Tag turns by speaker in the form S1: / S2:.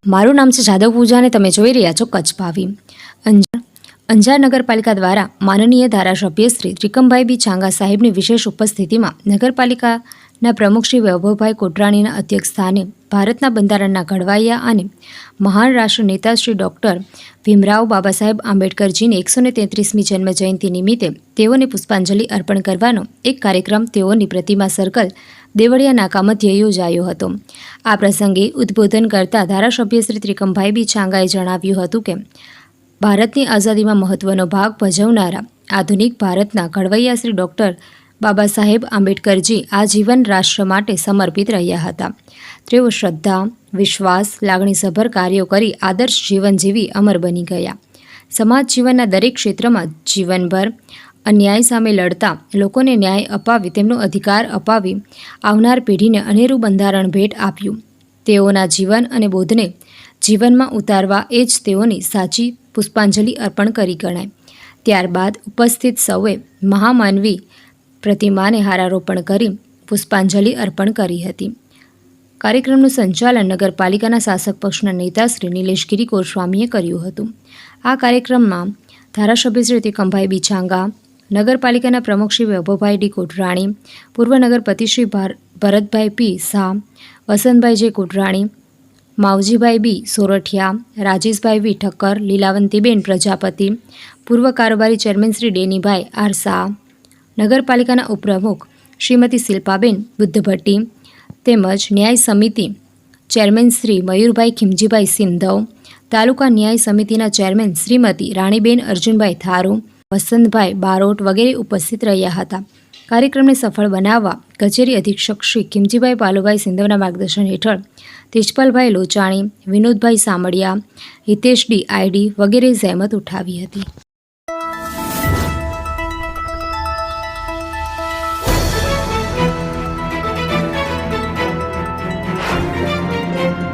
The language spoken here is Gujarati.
S1: મારું નામ છે જાદવ પૂજા અને તમે જોઈ રહ્યા છો કચ્છ ભાવી. અંજાર નગરપાલિકા દ્વારા માનનીય ધારાસભ્ય શ્રી ત્રિકમભાઈ બી છાંગા સાહેબની વિશેષ ઉપસ્થિતિમાં નગરપાલિકાના પ્રમુખ શ્રી વૈભવભાઈ કોટરાણીના અધ્યક્ષસ્થાને ભારતના બંધારણના ઘડવૈયા અને મહાન રાષ્ટ્ર નેતા શ્રી ડૉક્ટર ભીમરાવ બાબા સાહેબ આંબેડકરજીની 133મી જન્મજયંતિ નિમિત્તે તેઓને પુષ્પાંજલિ અર્પણ કરવાનો એક કાર્યક્રમ તેઓની પ્રતિમા સર્કલ દેવળિયા નાકા મધ્યે યોજાયો હતો. આ પ્રસંગે ઉદ્બોધન કરતા ધારાસભ્ય શ્રી ત્રિકમભાઈ બી છાંગાએ જણાવ્યું હતું કે ભારતની આઝાદીમાં મહત્વનો ભાગ ભજવનારા આધુનિક ભારતના ઘડવૈયા શ્રી ડૉક્ટર બાબા સાહેબ આંબેડકરજી આજીવન રાષ્ટ્ર માટે સમર્પિત રહ્યા હતા. તેઓ શ્રદ્ધા, વિશ્વાસ, લાગણીસભર કાર્યો કરી આદર્શ જીવન જીવી અમર બની ગયા. સમાજ જીવનના દરેક ક્ષેત્રમાં જીવનભર અન્યાય સામે લડતા લોકોને ન્યાય અપાવી તેમનો અધિકાર અપાવી આવનાર પેઢીને અનેરું બંધારણ ભેટ આપ્યું. તેઓના જીવન અને બોધને જીવનમાં ઉતારવા એ જ તેઓની સાચી પુષ્પાંજલિ અર્પણ કરી ગણાય. ત્યારબાદ ઉપસ્થિત સૌએ મહામાનવી પ્રતિમાને હારારોપણ કરી પુષ્પાંજલિ અર્પણ કરી હતી. કાર્યક્રમનું સંચાલન નગરપાલિકાના શાસક પક્ષના નેતા શ્રી નિલેશગીરી ગોસ્વામીએ કર્યું હતું. આ કાર્યક્રમમાં ધારાસભ્ય શ્રી ત્રિકમભાઈ બી છાંગા, નગરપાલિકાના પ્રમુખ શ્રી વૈભવભાઈ ડી કોટરાણી, પૂર્વ નગરપતિ શ્રી ભરતભાઈ પી શાહ, વસંતભાઈ જે કોટરાણી, માવજીભાઈ બી સોરઠિયા, રાજેશભાઈ વી ઠક્કર, લીલાવંતીબેન પ્રજાપતિ, પૂર્વ કારોબારી ચેરમેન શ્રી ડેનીભાઈ આર શાહ, નગરપાલિકાના ઉપપ્રમુખ શ્રીમતી શિલ્પાબેન બુદ્ધભટ્ટી તેમજ ન્યાય સમિતિ ચેરમેન શ્રી મયુરભાઈ ખીમજીભાઈ સિંધવ, તાલુકા ન્યાય સમિતિના ચેરમેન શ્રીમતી રાણીબેન અર્જુનભાઈ થારુ, વસંતભાઈ બારોટ વગેરે ઉપસ્થિત રહ્યા હતા. કાર્યક્રમને સફળ બનાવવા કચેરી અધિક્ષક શ્રી ખીમજીભાઈ પાલુભાઈ સિંધવના માર્ગદર્શન હેઠળ તેજપાલભાઈ લોચાણી, વિનોદભાઈ સામડિયા, હિતેશ ડી આઈડી વગેરે જહેમત ઉઠાવી હતી.